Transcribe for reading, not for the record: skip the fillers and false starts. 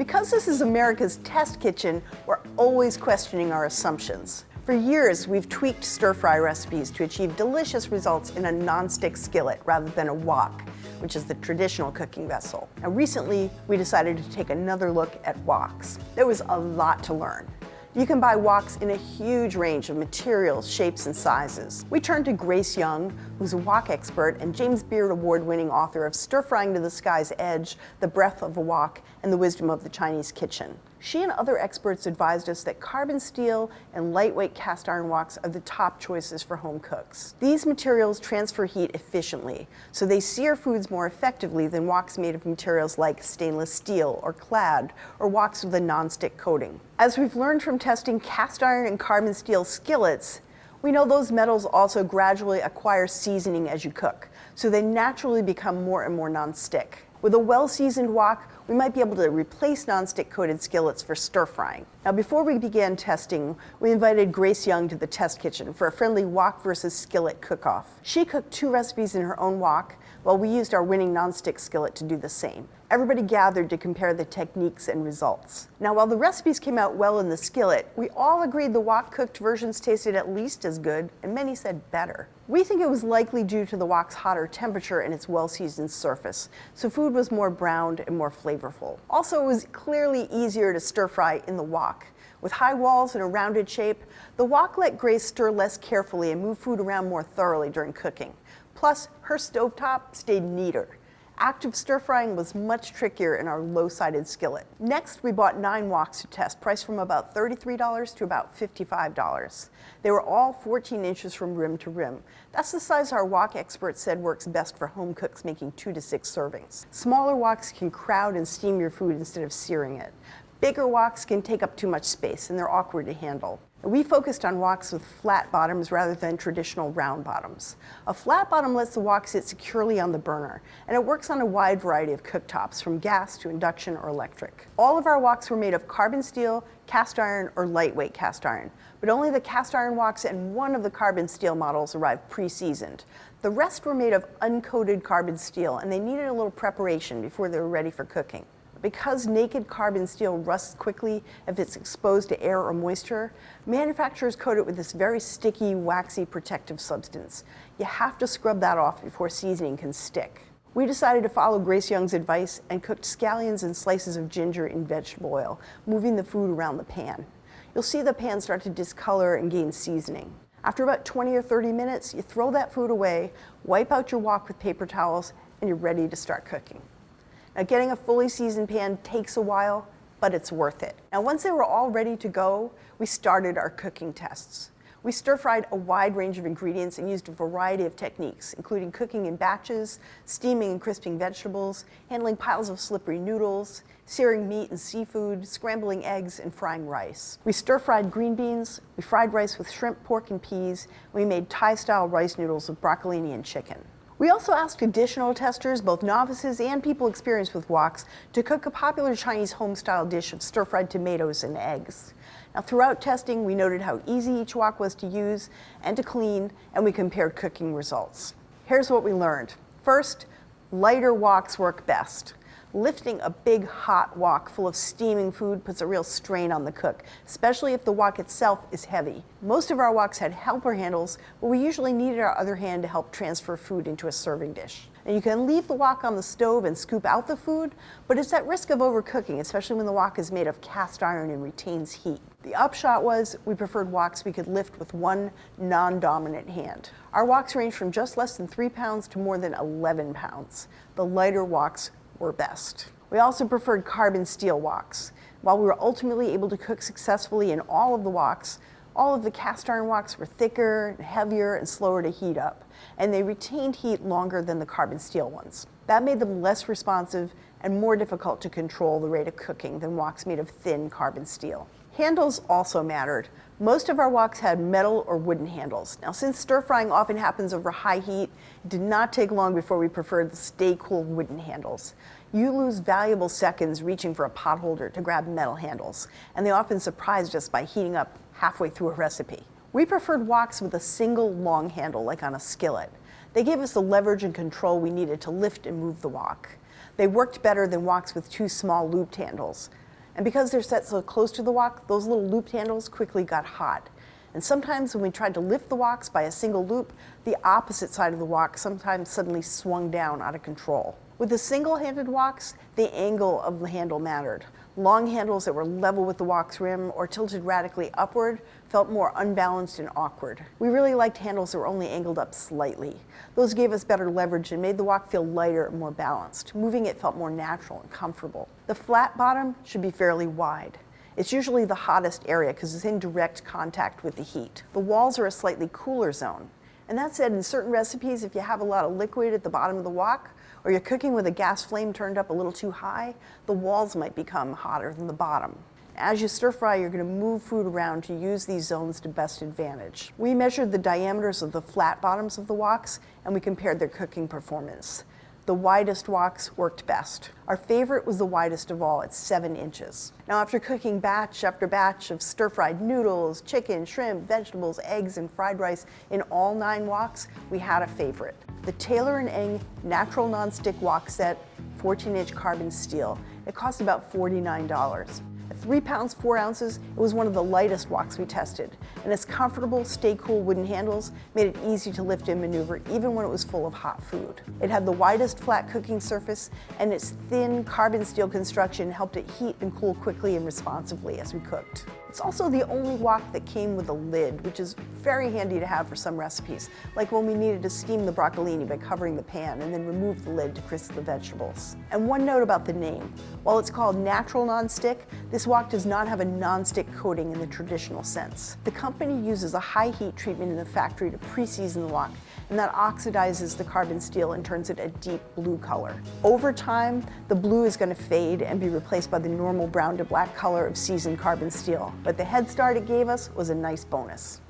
Because this is America's test kitchen, we're always questioning our assumptions. For years, we've tweaked stir-fry recipes to achieve delicious results in a non-stick skillet rather than a wok, which is the traditional cooking vessel. Now, recently, we decided to take another look at woks. There was a lot to learn. You can buy woks in a huge range of materials, shapes, and sizes. We turned to Grace Young, who's a wok expert and James Beard Award-winning author of Stir Frying to the Sky's Edge, The Breath of a Wok, and The Wisdom of the Chinese Kitchen. She and other experts advised us that carbon steel and lightweight cast iron woks are the top choices for home cooks. These materials transfer heat efficiently, so they sear foods more effectively than woks made of materials like stainless steel or clad, or woks with a non-stick coating. As we've learned from testing cast iron and carbon steel skillets, we know those metals also gradually acquire seasoning as you cook, so they naturally become more and more non-stick. With a well-seasoned wok, we might be able to replace non-stick coated skillets for stir frying. Now, before we began testing, we invited Grace Young to the test kitchen for a friendly wok versus skillet cook-off. She cooked 2 recipes in her own wok, while we used our winning non-stick skillet to do the same. Everybody gathered to compare the techniques and results. Now, while the recipes came out well in the skillet, we all agreed the wok-cooked versions tasted at least as good, and many said better. We think it was likely due to the wok's hotter temperature and its well-seasoned surface, so food was more browned and more flavorful. Also, it was clearly easier to stir-fry in the wok. With high walls and a rounded shape, the wok let Grace stir less carefully and move food around more thoroughly during cooking. Plus, her stovetop stayed neater. Active stir-frying was much trickier in our low-sided skillet. Next, we bought 9 woks to test, priced from about $33 to about $55. They were all 14 inches from rim to rim. That's the size our wok expert said works best for home cooks making 2 to 6 servings. Smaller woks can crowd and steam your food instead of searing it. Bigger woks can take up too much space, and they're awkward to handle. We focused on woks with flat bottoms rather than traditional round bottoms. A flat bottom lets the wok sit securely on the burner, and it works on a wide variety of cooktops, from gas to induction or electric. All of our woks were made of carbon steel, cast iron, or lightweight cast iron, but only the cast iron woks and one of the carbon steel models arrived pre-seasoned. The rest were made of uncoated carbon steel, and they needed a little preparation before they were ready for cooking. Because naked carbon steel rusts quickly if it's exposed to air or moisture, manufacturers coat it with this very sticky, waxy protective substance. You have to scrub that off before seasoning can stick. We decided to follow Grace Young's advice and cooked scallions and slices of ginger in vegetable oil, moving the food around the pan. You'll see the pan start to discolor and gain seasoning. After about 20 or 30 minutes, you throw that food away, wipe out your wok with paper towels, and you're ready to start cooking. Now, getting a fully seasoned pan takes a while, but it's worth it. Now, once they were all ready to go, we started our cooking tests. We stir-fried a wide range of ingredients and used a variety of techniques, including cooking in batches, steaming and crisping vegetables, handling piles of slippery noodles, searing meat and seafood, scrambling eggs, and frying rice. We stir-fried green beans, we fried rice with shrimp, pork, and peas, and we made Thai-style rice noodles with broccolini and chicken. We also asked additional testers, both novices and people experienced with woks, to cook a popular Chinese home-style dish of stir-fried tomatoes and eggs. Now, throughout testing, we noted how easy each wok was to use and to clean, and we compared cooking results. Here's what we learned. First, lighter woks work best. Lifting a big hot wok full of steaming food puts a real strain on the cook, especially if the wok itself is heavy. Most of our woks had helper handles, but we usually needed our other hand to help transfer food into a serving dish. And you can leave the wok on the stove and scoop out the food, but it's at risk of overcooking, especially when the wok is made of cast iron and retains heat. The upshot was we preferred woks we could lift with one non-dominant hand. Our woks range from just less than 3 pounds to more than 11 pounds. The lighter woks were best. We also preferred carbon steel woks. While we were ultimately able to cook successfully in all of the woks, all of the cast iron woks were thicker, and heavier, and slower to heat up, and they retained heat longer than the carbon steel ones. That made them less responsive and more difficult to control the rate of cooking than woks made of thin carbon steel. Handles also mattered. Most of our woks had metal or wooden handles. Now, since stir-frying often happens over high heat, it did not take long before we preferred the stay-cool wooden handles. You lose valuable seconds reaching for a pot holder to grab metal handles, and they often surprised us by heating up halfway through a recipe. We preferred woks with a single long handle, like on a skillet. They gave us the leverage and control we needed to lift and move the wok. They worked better than woks with 2 small looped handles. And because they're set so close to the wok, those little looped handles quickly got hot. And sometimes when we tried to lift the woks by a single loop, the opposite side of the wok sometimes suddenly swung down out of control. With the single-handed woks, the angle of the handle mattered. Long handles that were level with the wok's rim or tilted radically upward felt more unbalanced and awkward. We really liked handles that were only angled up slightly. Those gave us better leverage and made the wok feel lighter and more balanced. Moving it felt more natural and comfortable. The flat bottom should be fairly wide. It's usually the hottest area because it's in direct contact with the heat. The walls are a slightly cooler zone. And that said, in certain recipes, if you have a lot of liquid at the bottom of the wok, or you're cooking with a gas flame turned up a little too high, the walls might become hotter than the bottom. As you stir fry, you're going to move food around to use these zones to best advantage. We measured the diameters of the flat bottoms of the woks, and we compared their cooking performance. The widest woks worked best. Our favorite was the widest of all at 7 inches. Now, after cooking batch after batch of stir-fried noodles, chicken, shrimp, vegetables, eggs, and fried rice in all 9 woks, we had a favorite. The Taylor & Eng Natural Nonstick Wok Set, 14-inch carbon steel. It cost about $49. At 3 pounds 4 ounces, it was one of the lightest woks we tested, and its comfortable, stay-cool wooden handles made it easy to lift and maneuver even when it was full of hot food. It had the widest flat cooking surface, and its thin carbon steel construction helped it heat and cool quickly and responsively as we cooked. It's also the only wok that came with a lid, which is very handy to have for some recipes, like when we needed to steam the broccolini by covering the pan and then remove the lid to crisp the vegetables. And one note about the name. While it's called Natural Nonstick, this wok does not have a nonstick coating in the traditional sense. The company uses a high heat treatment in the factory to pre-season the wok, and that oxidizes the carbon steel and turns it a deep blue color. Over time, the blue is going to fade and be replaced by the normal brown to black color of seasoned carbon steel, but the head start it gave us was a nice bonus.